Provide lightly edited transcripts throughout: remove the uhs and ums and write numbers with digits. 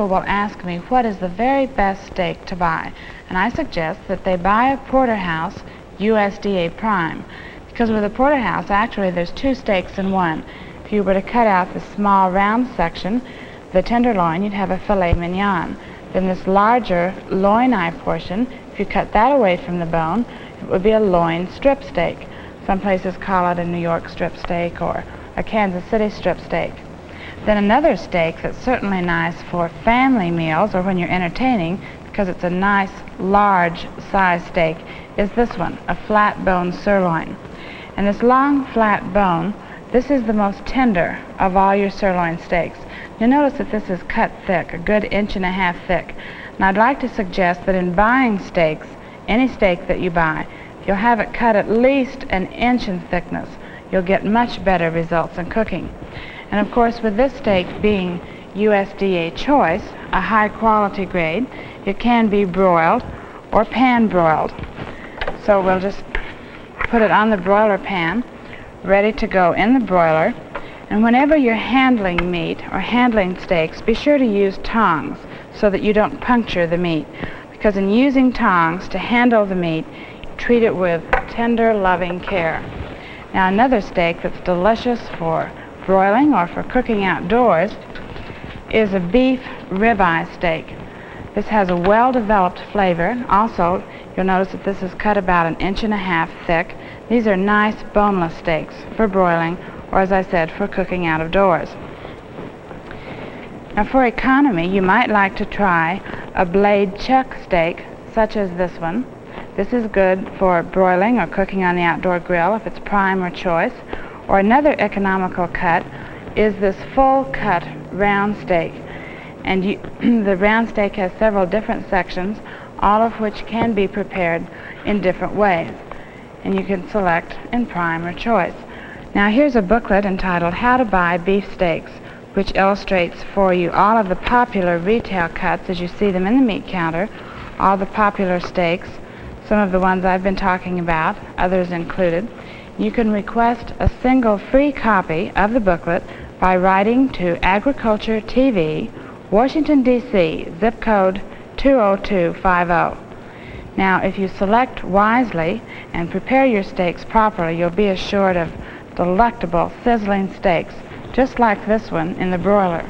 people will ask me what is the very best steak to buy, and I suggest that they buy a porterhouse USDA Prime, because with a porterhouse, actually there's two steaks in one. If you were to cut out the small round section, the tenderloin, you'd have a filet mignon. Then this larger loin-eye portion, if you cut that away from the bone, it would be a loin strip steak. Some places call it a New York strip steak or a Kansas City strip steak. Then another steak that's certainly nice for family meals or when you're entertaining, because it's a nice large size steak, is this one, a flat bone sirloin. And this long flat bone, this is the most tender of all your sirloin steaks. You'll notice that this is cut thick, a good 1.5 inches thick. And I'd like to suggest that in buying steaks, any steak that you buy, if you'll have it cut at least 1 inch in thickness, you'll get much better results in cooking. And of course, with this steak being USDA Choice, a high quality grade, it can be broiled or pan broiled. So we'll just put it on the broiler pan, ready to go in the broiler. And whenever you're handling meat or handling steaks, be sure to use tongs so that you don't puncture the meat. Because in using tongs to handle the meat, treat it with tender, loving care. Now another steak that's delicious for broiling or for cooking outdoors is a beef ribeye steak. This has a well-developed flavor. Also, you'll notice that this is cut about 1.5 inches thick. These are nice boneless steaks for broiling, or as I said, for cooking out of doors. Now for economy, you might like to try a blade chuck steak, such as this one. This is good for broiling or cooking on the outdoor grill if it's prime or choice. Or another economical cut is this full cut round steak. And the round steak has several different sections, all of which can be prepared in different ways. And you can select in prime or choice. Now here's a booklet entitled How to Buy Beef Steaks, which illustrates for you all of the popular retail cuts as you see them in the meat counter, all the popular steaks, some of the ones I've been talking about, others included. You can request a single free copy of the booklet by writing to Agriculture TV, Washington, D.C., zip code 20250. Now, if you select wisely and prepare your steaks properly, you'll be assured of delectable, sizzling steaks, just like this one in the broiler.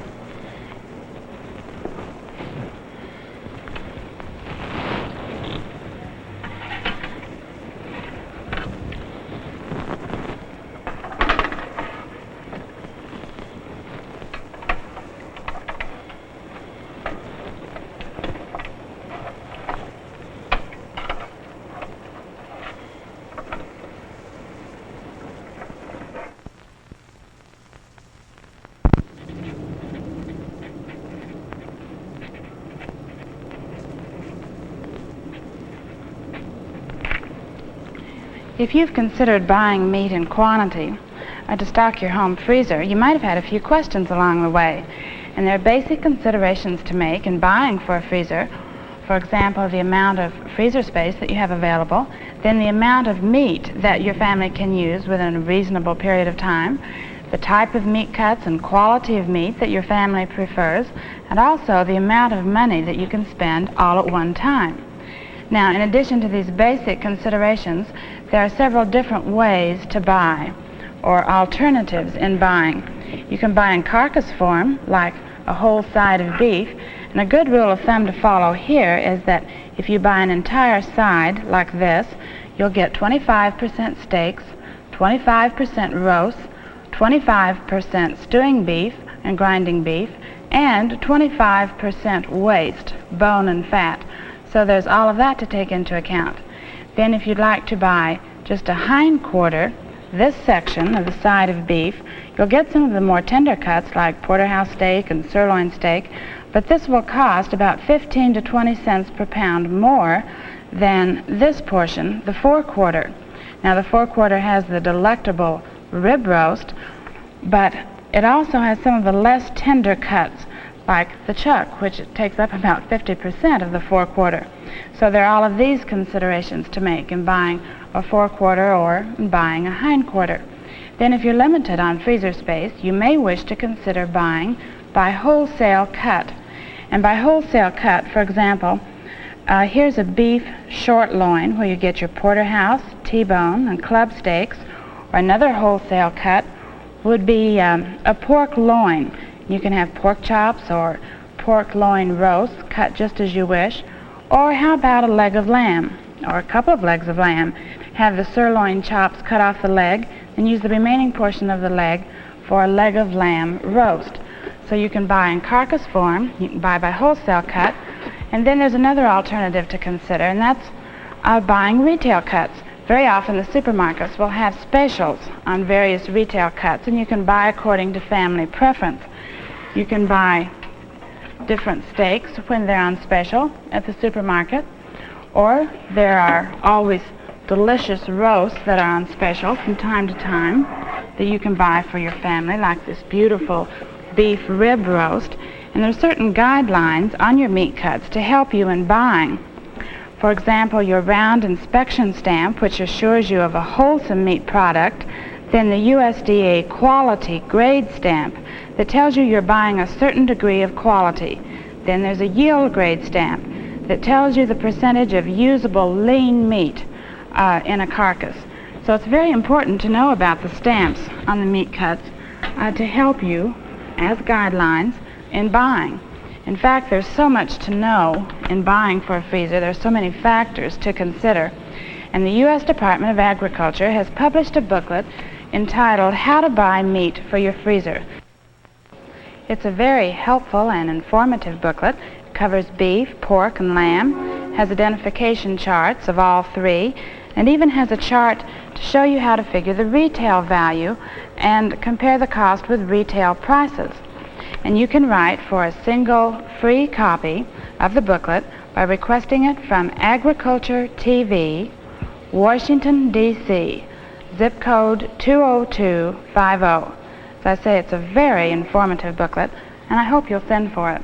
If you've considered buying meat in quantity to stock your home freezer, you might have had a few questions along the way. And there are basic considerations to make in buying for a freezer. For example, the amount of freezer space that you have available, then the amount of meat that your family can use within a reasonable period of time, the type of meat cuts and quality of meat that your family prefers, and also the amount of money that you can spend all at one time. Now, in addition to these basic considerations, there are several different ways to buy, or alternatives in buying. You can buy in carcass form, like a whole side of beef, and a good rule of thumb to follow here is that if you buy an entire side, like this, you'll get 25% steaks, 25% roast, 25% stewing beef and grinding beef, and 25% waste, bone and fat. So there's all of that to take into account. Then if you'd like to buy just a hind quarter, this section of the side of beef, you'll get some of the more tender cuts like porterhouse steak and sirloin steak, but this will cost about 15 to 20 cents per pound more than this portion, the forequarter. Now the forequarter has the delectable rib roast, but it also has some of the less tender cuts like the chuck, which takes up about 50% of the forequarter. So there are all of these considerations to make in buying a forequarter or in buying a hindquarter. Then if you're limited on freezer space, you may wish to consider buying by wholesale cut. And by wholesale cut, for example, here's a beef short loin where you get your porterhouse, T-bone, and club steaks. Or another wholesale cut would be a pork loin. You can have pork chops or pork loin roast cut just as you wish. Or how about a leg of lamb or a couple of legs of lamb? Have the sirloin chops cut off the leg and use the remaining portion of the leg for a leg of lamb roast. So you can buy in carcass form, you can buy by wholesale cut, and then there's another alternative to consider, and that's buying retail cuts. Very often the supermarkets will have specials on various retail cuts, and you can buy according to family preference. You can buy different steaks when they're on special at the supermarket, or there are always delicious roasts that are on special from time to time that you can buy for your family, like this beautiful beef rib roast. And there are certain guidelines on your meat cuts to help you in buying. For example, your round inspection stamp, which assures you of a wholesome meat product, then the USDA quality grade stamp that tells you you're buying a certain degree of quality. Then there's a yield grade stamp that tells you the percentage of usable lean meat in a carcass. So it's very important to know about the stamps on the meat cuts to help you as guidelines in buying. In fact, there's so much to know in buying for a freezer. There's so many factors to consider. And the U.S. Department of Agriculture has published a booklet entitled How to Buy Meat for Your Freezer. It's a very helpful and informative booklet. It covers beef, pork, and lamb, has identification charts of all three, and even has a chart to show you how to figure the retail value and compare the cost with retail prices. And you can write for a single free copy of the booklet by requesting it from Agriculture TV, Washington, D.C., zip code 20250. As I say, it's a very informative booklet, and I hope you'll send for it.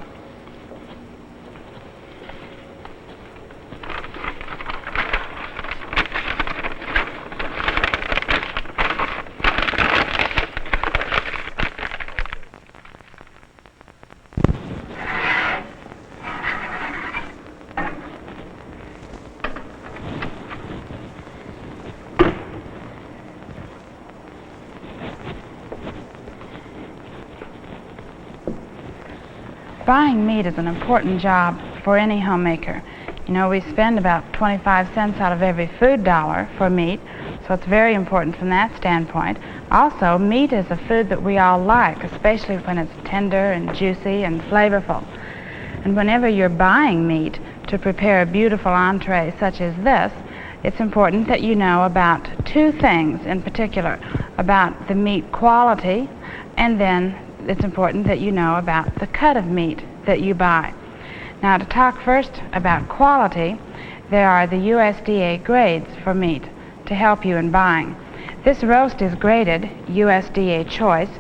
Buying meat is an important job for any homemaker. You know, we spend about 25 cents out of every food dollar for meat, so it's very important from that standpoint. Also, meat is a food that we all like, especially when it's tender and juicy and flavorful. And whenever you're buying meat to prepare a beautiful entree such as this, it's important that you know about two things in particular, about the meat quality, and then it's important that you know about the cut of meat that you buy. Now, to talk first about quality, there are the USDA grades for meat to help you in buying. This roast is graded USDA choice,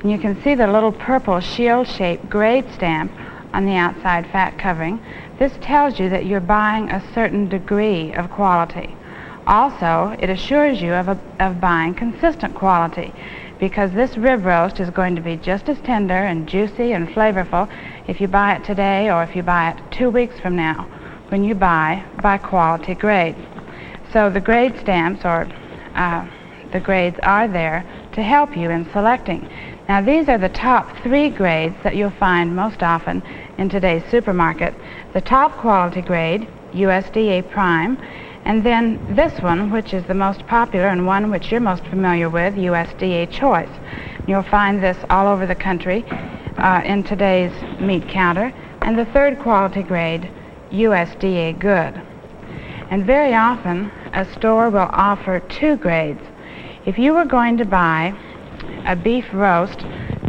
and you can see the little purple shield-shaped grade stamp on the outside fat covering. This tells you that you're buying a certain degree of quality. Also, it assures you of buying consistent quality, because this rib roast is going to be just as tender and juicy and flavorful if you buy it today or if you buy it 2 weeks from now, when you buy by quality grade. So the grade stamps, or the grades, are there to help you in selecting. Now, these are the top 3 grades that you'll find most often in today's supermarket. The top quality grade, USDA Prime, and then this one, which is the most popular and one which you're most familiar with, USDA Choice. You'll find this all over the country in today's meat counter. And the third quality grade, USDA Good. And very often, a store will offer 2 grades. If you were going to buy a beef roast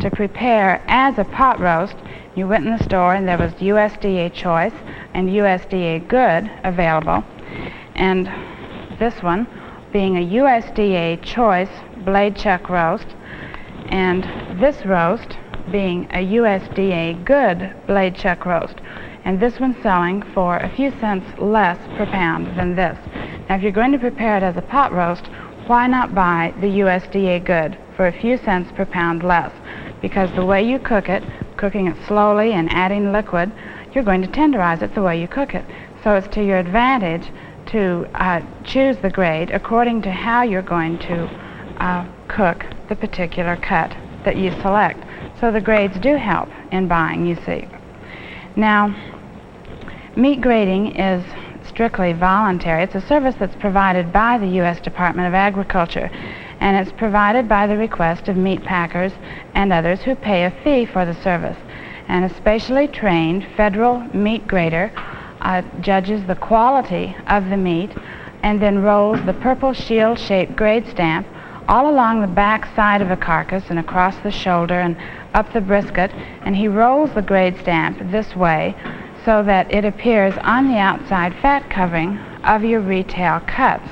to prepare as a pot roast, you went in the store and there was USDA Choice and USDA Good available. And this one being a USDA Choice blade chuck roast, and this roast being a USDA Good blade chuck roast. And this one's selling for a few cents less per pound than this. Now, if you're going to prepare it as a pot roast, why not buy the USDA Good for a few cents per pound less? Because the way you cook it, cooking it slowly and adding liquid, you're going to tenderize it the way you cook it. So it's to your advantage to choose the grade according to how you're going to cook the particular cut that you select. So the grades do help in buying, you see. Now, meat grading is strictly voluntary. It's a service that's provided by the U.S. Department of Agriculture, and it's provided by the request of meat packers and others who pay a fee for the service. And a specially trained federal meat grader judges the quality of the meat and then rolls the purple shield-shaped grade stamp all along the back side of a carcass and across the shoulder and up the brisket, and he rolls the grade stamp this way so that it appears on the outside fat covering of your retail cuts.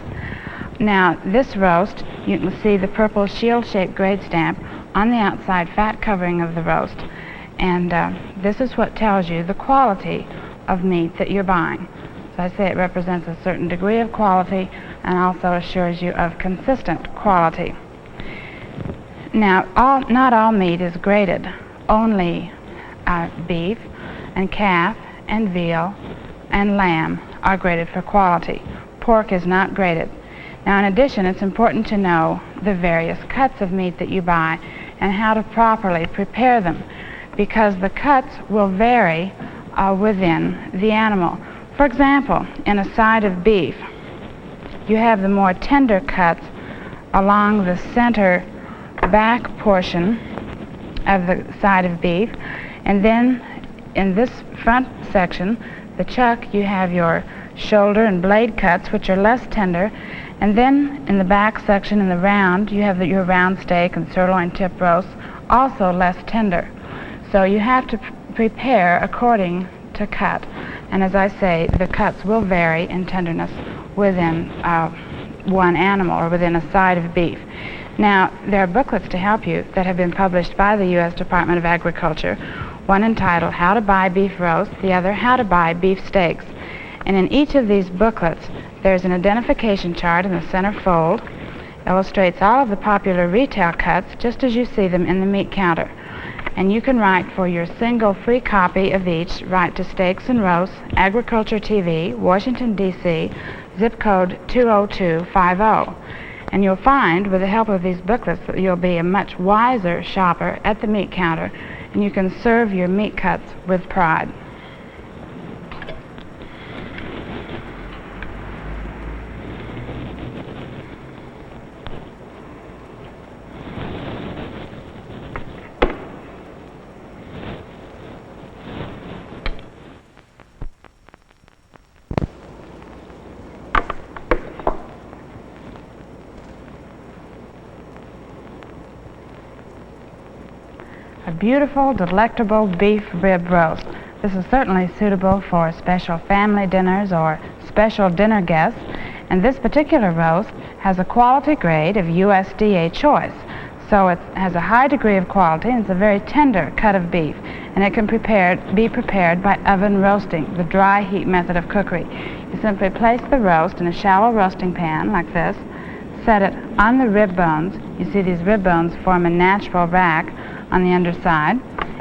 Now, this roast, you can see the purple shield-shaped grade stamp on the outside fat covering of the roast, and this is what tells you the quality of meat that you're buying. So I say it represents a certain degree of quality and also assures you of consistent quality. Now, not all meat is graded. Only beef and calf and veal and lamb are graded for quality. Pork is not graded. Now, in addition, it's important to know the various cuts of meat that you buy and how to properly prepare them, because the cuts will vary within the animal. For example, in a side of beef, you have the more tender cuts along the center back portion of the side of beef, and then in this front section, the chuck, you have your shoulder and blade cuts, which are less tender, and then in the back section, in the round, you have your round steak and sirloin tip roast, also less tender. So you have to prepare according to cut, and as I say, the cuts will vary in tenderness within one animal or within a side of beef. Now, there are booklets to help you that have been published by the U.S. Department of Agriculture, one entitled How to Buy Beef Roast, the other How to Buy Beef Steaks. And in each of these booklets, there's an identification chart in the center fold, illustrates all of the popular retail cuts just as you see them in the meat counter. And you can write for your single free copy of each, write to Steaks and Roasts, Agriculture TV, Washington, D.C., zip code 20250. And you'll find, with the help of these booklets, that you'll be a much wiser shopper at the meat counter, and you can serve your meat cuts with pride. A beautiful, delectable beef rib roast. This is certainly suitable for special family dinners or special dinner guests, and this particular roast has a quality grade of USDA choice. So it has a high degree of quality, and it's a very tender cut of beef, and it can be prepared by oven roasting, the dry heat method of cookery. You simply place the roast in a shallow roasting pan like this, set it on the rib bones. You see these rib bones form a natural rack on the underside,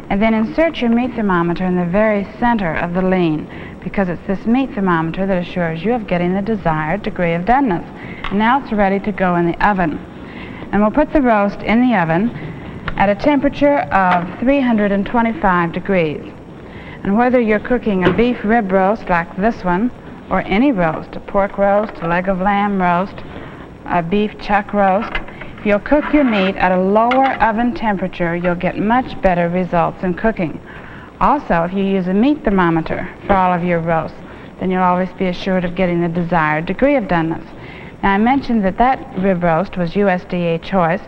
and then insert your meat thermometer in the very center of the lean, because it's this meat thermometer that assures you of getting the desired degree of doneness. And now it's ready to go in the oven. And we'll put the roast in the oven at a temperature of 325 degrees. And whether you're cooking a beef rib roast like this one, or any roast, a pork roast, a leg of lamb roast, a beef chuck roast, if you'll cook your meat at a lower oven temperature, you'll get much better results in cooking. Also, if you use a meat thermometer for all of your roasts, then you'll always be assured of getting the desired degree of doneness. Now, I mentioned that rib roast was USDA choice.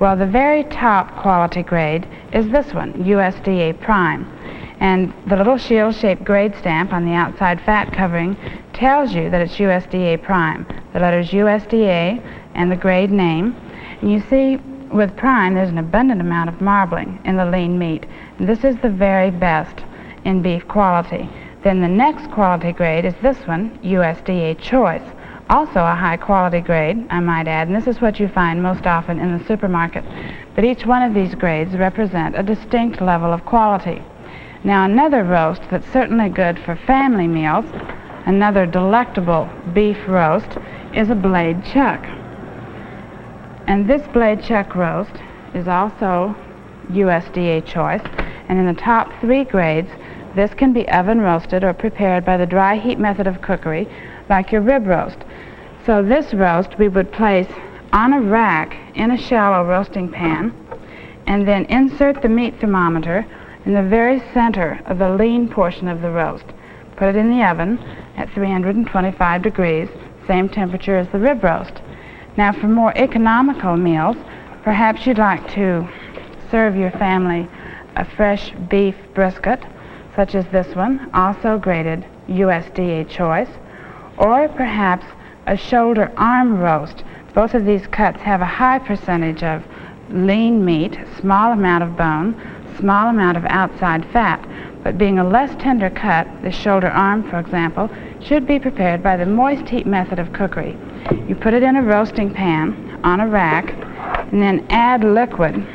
Well, the very top quality grade is this one, USDA Prime. And the little shield-shaped grade stamp on the outside fat covering tells you that it's USDA Prime. The letters USDA and the grade name. And you see, with Prime, there's an abundant amount of marbling in the lean meat. And this is the very best in beef quality. Then the next quality grade is this one, USDA Choice. Also a high quality grade, I might add, and this is what you find most often in the supermarket. But each one of these grades represent a distinct level of quality. Now another roast that's certainly good for family meals, another delectable beef roast, is a blade chuck. And this blade chuck roast is also USDA choice, and in the top 3 grades, this can be oven roasted or prepared by the dry heat method of cookery, like your rib roast. So this roast we would place on a rack in a shallow roasting pan, and then insert the meat thermometer in the very center of the lean portion of the roast. Put it in the oven at 325 degrees, same temperature as the rib roast. Now for more economical meals, perhaps you'd like to serve your family a fresh beef brisket, such as this one, also graded USDA choice, or perhaps a shoulder arm roast. Both of these cuts have a high percentage of lean meat, small amount of bone, small amount of outside fat, but being a less tender cut, the shoulder arm, for example, should be prepared by the moist heat method of cookery. You put it in a roasting pan on a rack, and then add liquid.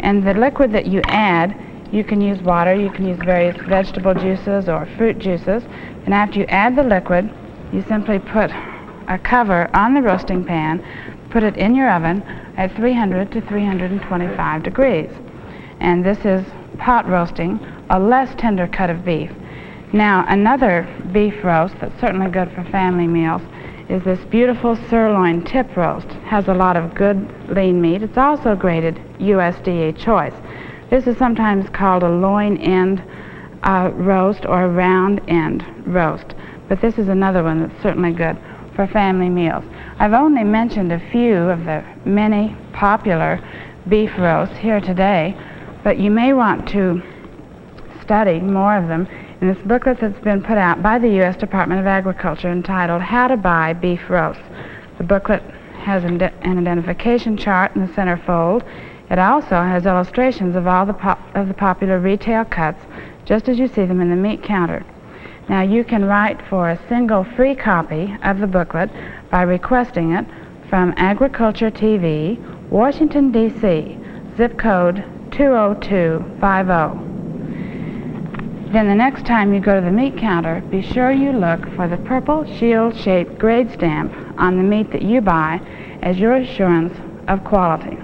And the liquid that you add, you can use water, you can use various vegetable juices or fruit juices, and after you add the liquid, you simply put a cover on the roasting pan, put it in your oven at 300 to 325 degrees. And this is pot roasting a less tender cut of beef. Now another beef roast that's certainly good for family meals is this beautiful sirloin tip roast. It has a lot of good lean meat. It's also graded USDA choice. This is sometimes called a loin end roast or a round end roast, but this is another one that's certainly good for family meals. I've only mentioned a few of the many popular beef roasts here today, but you may want to study more of them in this booklet that's been put out by the U.S. Department of Agriculture entitled How to Buy Beef Roasts. The booklet has an identification chart in the center fold. It also has illustrations of all the popular retail cuts, just as you see them in the meat counter. Now you can write for a single free copy of the booklet by requesting it from Agriculture TV, Washington, D.C., zip code 20250. Then the next time you go to the meat counter, be sure you look for the purple shield-shaped grade stamp on the meat that you buy as your assurance of quality.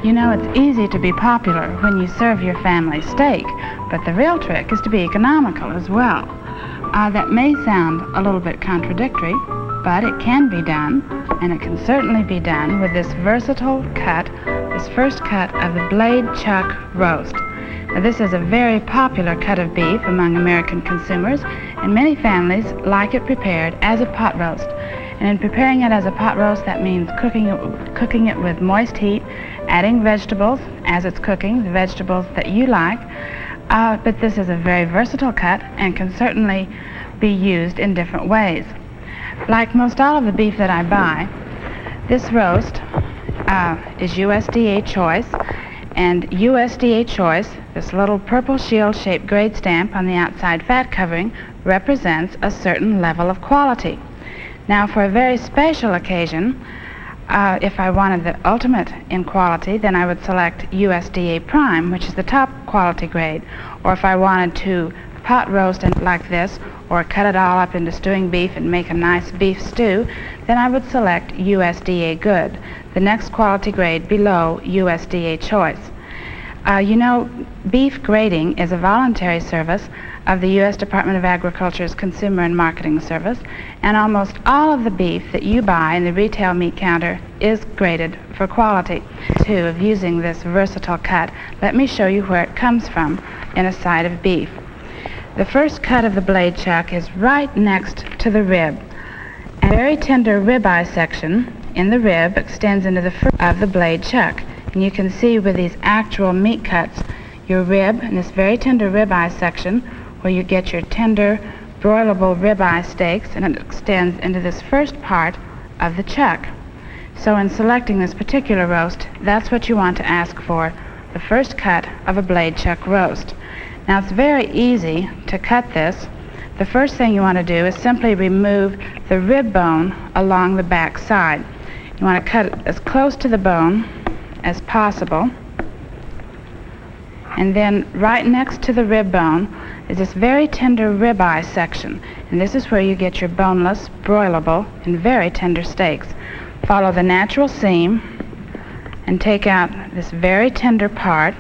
You know, it's easy to be popular when you serve your family steak, but the real trick is to be economical as well. That may sound a little bit contradictory, but it can be done, and it can certainly be done with this versatile cut, this first cut of the blade chuck roast. Now, this is a very popular cut of beef among American consumers, and many families like it prepared as a pot roast. And in preparing it as a pot roast, that means cooking it with moist heat, adding vegetables as it's cooking, the vegetables that you like. But this is a very versatile cut and can certainly be used in different ways. Like most all of the beef that I buy, this roast is USDA choice, and USDA choice, this little purple shield-shaped grade stamp on the outside fat covering, represents a certain level of quality. Now, for a very special occasion, if I wanted the ultimate in quality, then I would select USDA Prime, which is the top quality grade. Or if I wanted to pot roast it like this, or cut it all up into stewing beef and make a nice beef stew, then I would select USDA Good, the next quality grade below USDA Choice. You know, beef grading is a voluntary service of the U.S. Department of Agriculture's Consumer and Marketing Service, and almost all of the beef that you buy in the retail meat counter is graded for quality. Two, of using this versatile cut, let me show you where it comes from in a side of beef. The first cut of the blade chuck is right next to the rib. A very tender ribeye section in the rib extends into the front of the blade chuck. And you can see with these actual meat cuts, your rib and this very tender ribeye section, where you get your tender broilable ribeye steaks, and it extends into this first part of the chuck. So in selecting this particular roast, that's what you want to ask for, the first cut of a blade chuck roast. Now it's very easy to cut this. The first thing you want to do is simply remove the rib bone along the back side. You want to cut it as close to the bone as possible. And then right next to the rib bone is this very tender ribeye section. And this is where you get your boneless, broilable, and very tender steaks. Follow the natural seam and take out this very tender part.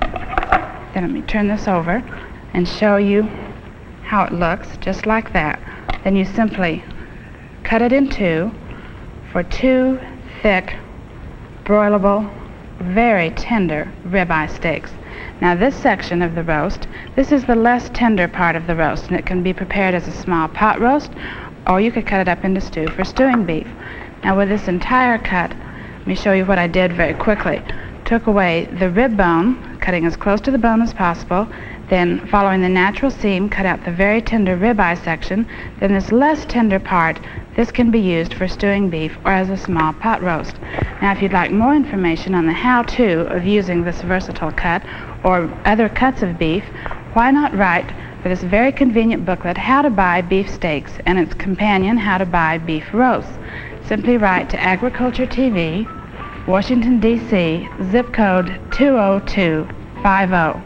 Then let me turn this over and show you how it looks, just like that. Then you simply cut it in two for two thick, broilable, very tender ribeye steaks. Now this section of the roast, this is the less tender part of the roast, and it can be prepared as a small pot roast, or you could cut it up into stew for stewing beef. Now with this entire cut, let me show you what I did very quickly. Took away the rib bone, cutting as close to the bone as possible, then following the natural seam, cut out the very tender ribeye section. Then this less tender part, this can be used for stewing beef or as a small pot roast. Now if you'd like more information on the how-to of using this versatile cut or other cuts of beef, why not write for this very convenient booklet, How to Buy Beef Steaks, and its companion, How to Buy Beef Roasts. Simply write to Agriculture TV, Washington, D.C., zip code 20250.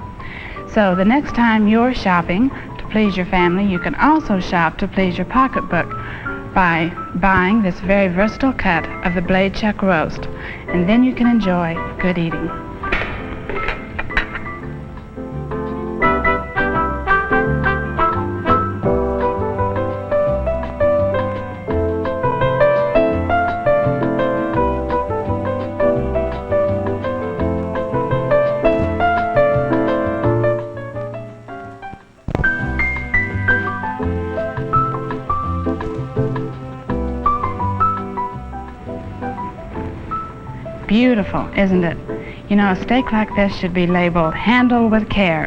So the next time you're shopping to please your family, you can also shop to please your pocketbook by buying this very versatile cut of the blade chuck roast, and then you can enjoy good eating. Beautiful, isn't it? You know, a steak like this should be labeled handle with care.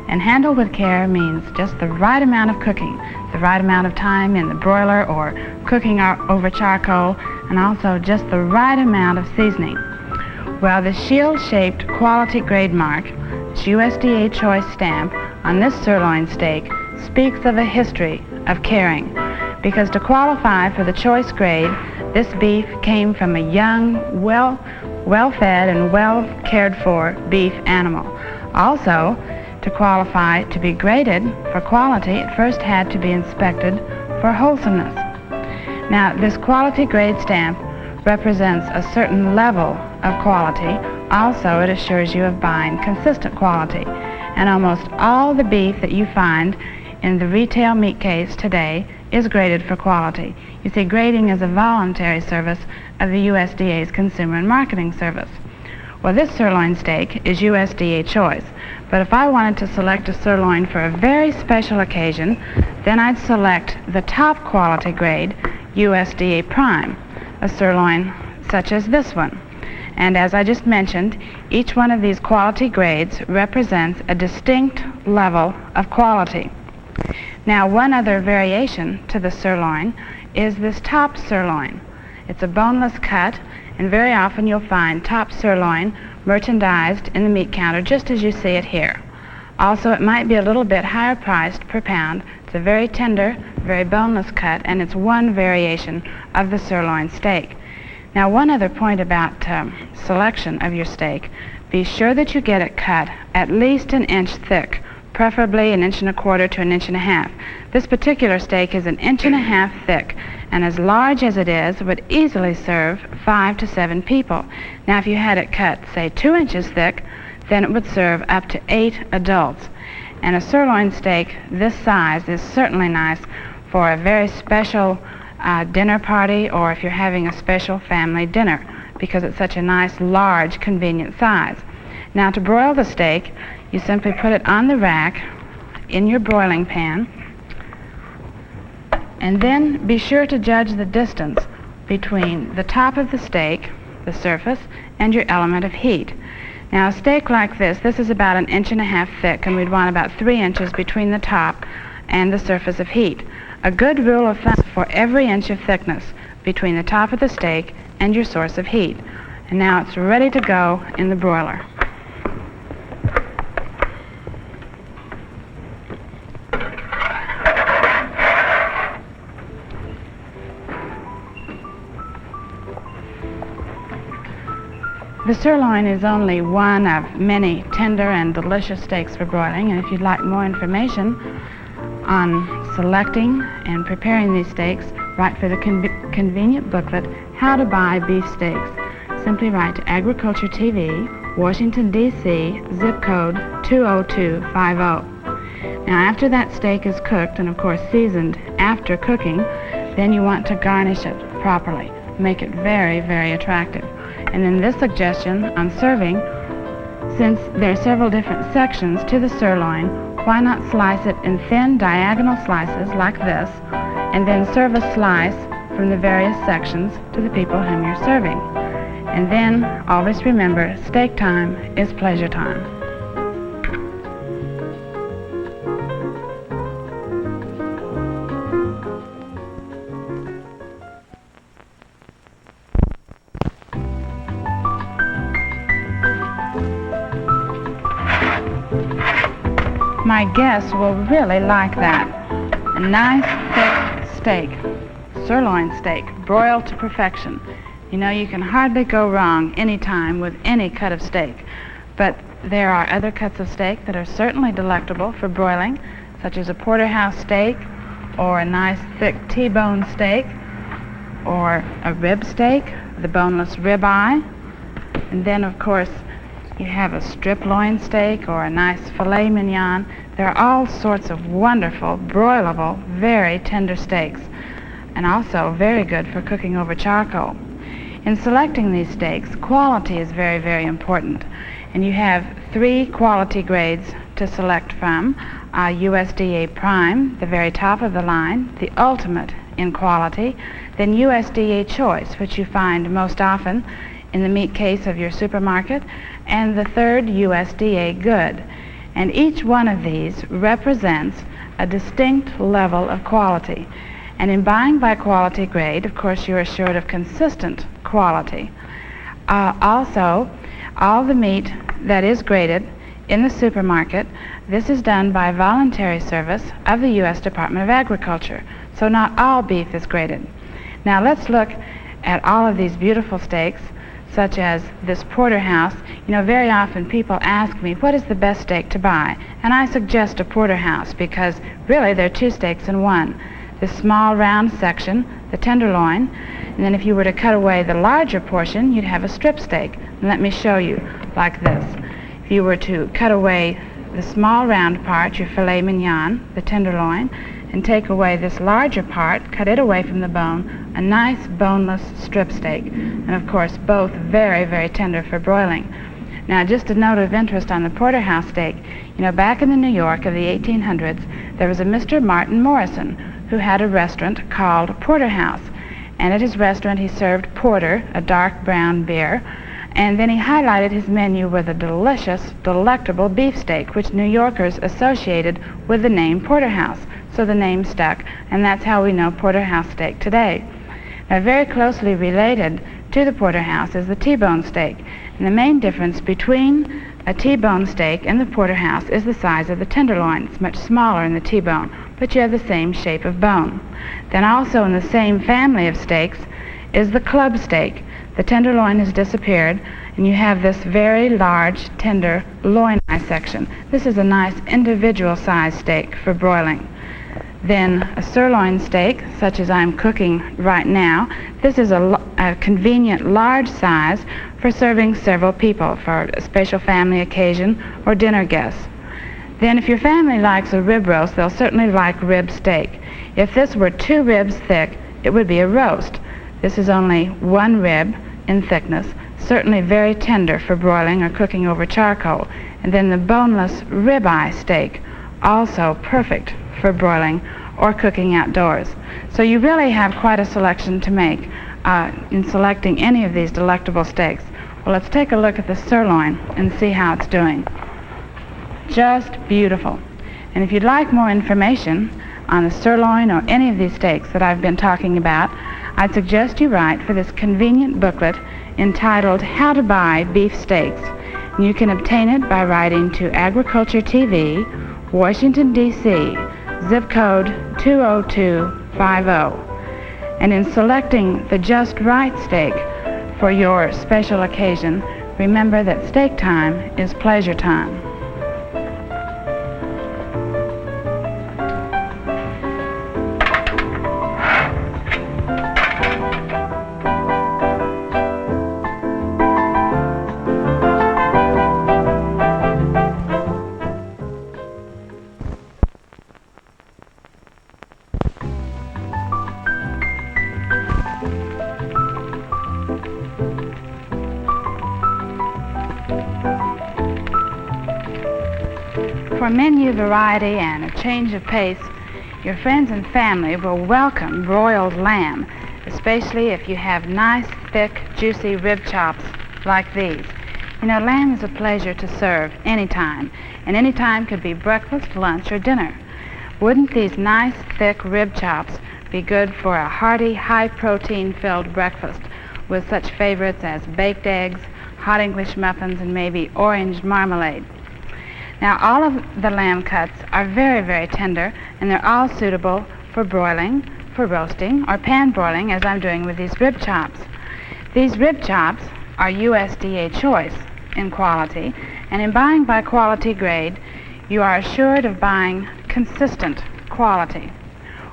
And handle with care means just the right amount of cooking, the right amount of time in the broiler or cooking over charcoal, and also just the right amount of seasoning. Well, the shield-shaped quality grade mark, its USDA choice stamp, on this sirloin steak speaks of a history of caring. Because to qualify for the choice grade, this beef came from a young, well-fed and well-cared-for beef animal. Also, to qualify to be graded for quality, it first had to be inspected for wholesomeness. Now, this quality grade stamp represents a certain level of quality. Also, it assures you of buying consistent quality. And almost all the beef that you find in the retail meat case today is graded for quality. You see, grading is a voluntary service of the USDA's Consumer and Marketing Service. Well, this sirloin steak is USDA choice, but if I wanted to select a sirloin for a very special occasion, then I'd select the top quality grade, USDA Prime, a sirloin such as this one. And as I just mentioned, each one of these quality grades represents a distinct level of quality. Now, one other variation to the sirloin is this top sirloin. It's a boneless cut, and very often you'll find top sirloin merchandised in the meat counter just as you see it here. Also, it might be a little bit higher priced per pound. It's a very tender, very boneless cut, and it's one variation of the sirloin steak. Now, one other point about selection of your steak, be sure that you get it cut at least an inch thick, preferably 1.25 inches to 1.5 inches. This particular steak is 1.5 inches thick, and as large as it is, would easily serve 5 to 7 people. Now, if you had it cut, say, 2 inches thick, then it would serve up to 8 adults. And a sirloin steak this size is certainly nice for a very special dinner party, or if you're having a special family dinner, because it's such a nice, large, convenient size. Now, to broil the steak, you simply put it on the rack in your broiling pan, and then be sure to judge the distance between the top of the steak, the surface, and your element of heat. Now, a steak like this is about 1.5 inches thick, and we'd want about 3 inches between the top and the surface of heat. A good rule of thumb for every inch of thickness between the top of the steak and your source of heat. And now it's ready to go in the broiler. The sirloin is only one of many tender and delicious steaks for broiling, and if you'd like more information on selecting and preparing these steaks, write for the convenient booklet, How to Buy Beef Steaks. Simply write to Agriculture TV, Washington, D.C., zip code 20250. Now, after that steak is cooked, and of course seasoned after cooking, then you want to garnish it properly. Make it very, very attractive. And in this suggestion on serving, since there are several different sections to the sirloin, why not slice it in thin diagonal slices like this, and then serve a slice from the various sections to the people whom you're serving. And then always remember, steak time is pleasure time. My guests will really like that. A nice thick steak, sirloin steak, broiled to perfection. You know, you can hardly go wrong any time with any cut of steak. But there are other cuts of steak that are certainly delectable for broiling, such as a porterhouse steak, or a nice thick T-bone steak, or a rib steak, the boneless ribeye. And then, of course, you have a strip loin steak or a nice filet mignon. There are all sorts of wonderful, broilable, very tender steaks, and also very good for cooking over charcoal. In selecting these steaks, quality is very, very important. And you have 3 quality grades to select from. USDA Prime, the very top of the line, the ultimate in quality, then USDA Choice, which you find most often in the meat case of your supermarket, and the third, USDA Good. And each one of these represents a distinct level of quality. And in buying by quality grade, of course, you're assured of consistent quality. Also, all the meat that is graded in the supermarket, this is done by voluntary service of the U.S. Department of Agriculture. So not all beef is graded. Now let's look at all of these beautiful steaks, such as this porterhouse. You know, very often people ask me, what is the best steak to buy? And I suggest a porterhouse because really they're 2 steaks in one. The small round section, the tenderloin, and then if you were to cut away the larger portion, you'd have a strip steak. And let me show you like this. If you were to cut away the small round part, your filet mignon, the tenderloin, and take away this larger part, cut it away from the bone, a nice boneless strip steak. And of course, both very, very tender for broiling. Now, just a note of interest on the porterhouse steak. You know, back in the New York of the 1800s, there was a Mr. Martin Morrison who had a restaurant called Porterhouse. And at his restaurant, he served porter, a dark brown beer, and then he highlighted his menu with a delicious, delectable beefsteak, which New Yorkers associated with the name Porterhouse. So the name stuck, and that's how we know porterhouse steak today. Now, very closely related to the porterhouse is the T-bone steak. And the main difference between a T-bone steak and the porterhouse is the size of the tenderloin. It's much smaller in the T-bone, but you have the same shape of bone. Then also in the same family of steaks is the club steak. The tenderloin has disappeared, and you have this very large, tender loin section. This is a nice individual size steak for broiling. Then a sirloin steak, such as I'm cooking right now, this is a convenient large size for serving several people for a special family occasion or dinner guests. Then if your family likes a rib roast, they'll certainly like rib steak. If this were 2 ribs thick, it would be a roast. This is only 1 rib in thickness, certainly very tender for broiling or cooking over charcoal. And then the boneless ribeye steak, also perfect for broiling or cooking outdoors. So you really have quite a selection to make in selecting any of these delectable steaks. Well, let's take a look at the sirloin and see how it's doing. Just beautiful. And if you'd like more information on the sirloin or any of these steaks that I've been talking about, I'd suggest you write for this convenient booklet entitled How to Buy Beef Steaks. And you can obtain it by writing to Agriculture TV, Washington, D.C., zip code 20250. And in selecting the just right steak for your special occasion, remember that steak time is pleasure time. For menu variety and a change of pace, your friends and family will welcome broiled lamb, especially if you have nice, thick, juicy rib chops like these. You know, lamb is a pleasure to serve anytime, and anytime could be breakfast, lunch, or dinner. Wouldn't these nice, thick rib chops be good for a hearty, high-protein-filled breakfast with such favorites as baked eggs, hot English muffins, and maybe orange marmalade? Now, all of the lamb cuts are very, very tender, and they're all suitable for broiling, for roasting, or pan broiling, as I'm doing with these rib chops. These rib chops are USDA choice in quality, and in buying by quality grade, you are assured of buying consistent quality.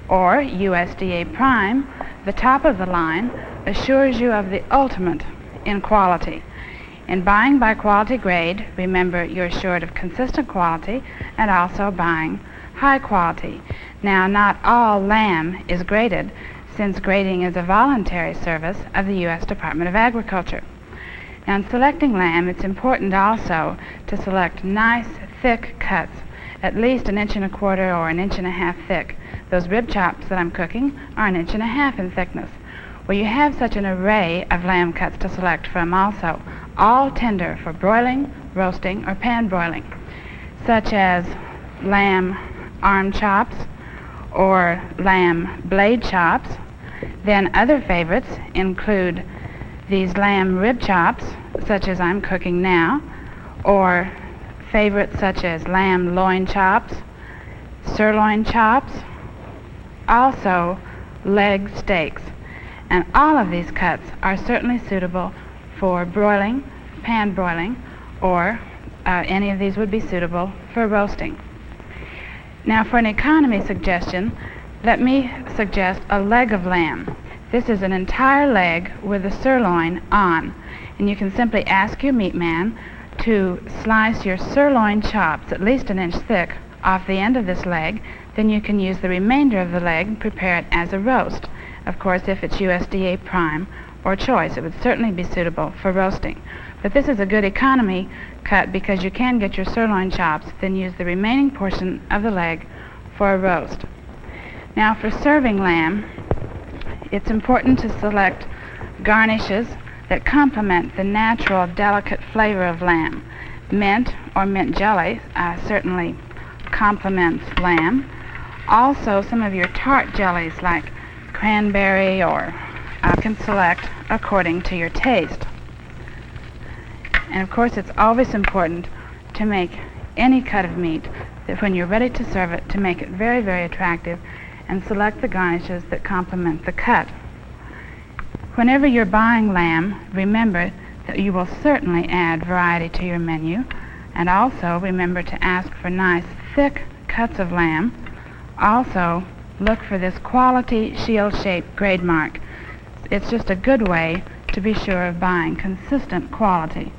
Or USDA Prime, the top of the line, assures you of the ultimate in quality. In buying by quality grade, remember you're assured of consistent quality and also buying high quality. Now, not all lamb is graded, since grading is a voluntary service of the U.S. Department of Agriculture. Now, in selecting lamb, it's important also to select nice, thick cuts, at least 1 1/4 or 1 1/2 inches thick. Those rib chops that I'm cooking are 1 1/2 inches in thickness. Well, you have such an array of lamb cuts to select from also, all tender for broiling, roasting, or pan broiling, such as lamb arm chops or lamb blade chops. Then other favorites include these lamb rib chops, such as I'm cooking now, or favorites such as lamb loin chops, sirloin chops, also leg steaks. And all of these cuts are certainly suitable for broiling, pan broiling, or any of these would be suitable for roasting. Now, for an economy suggestion, let me suggest a leg of lamb. This is an entire leg with the sirloin on, and you can simply ask your meat man to slice your sirloin chops at least 1 inch thick off the end of this leg. Then you can use the remainder of the leg and prepare it as a roast. Of course, if it's USDA Prime or Choice, it would certainly be suitable for roasting. But this is a good economy cut because you can get your sirloin chops, then use the remaining portion of the leg for a roast. Now, for serving lamb, it's important to select garnishes that complement the natural, delicate flavor of lamb. Mint or mint jelly certainly complements lamb. Also, some of your tart jellies like cranberry or can select according to your taste. And of course, it's always important to make any cut of meat that when you're ready to serve it, to make it very, very attractive and select the garnishes that complement the cut. Whenever you're buying lamb, remember that you will certainly add variety to your menu, and also remember to ask for nice, thick cuts of lamb. Also, look for this quality shield-shaped grade mark. It's just a good way to be sure of buying consistent quality.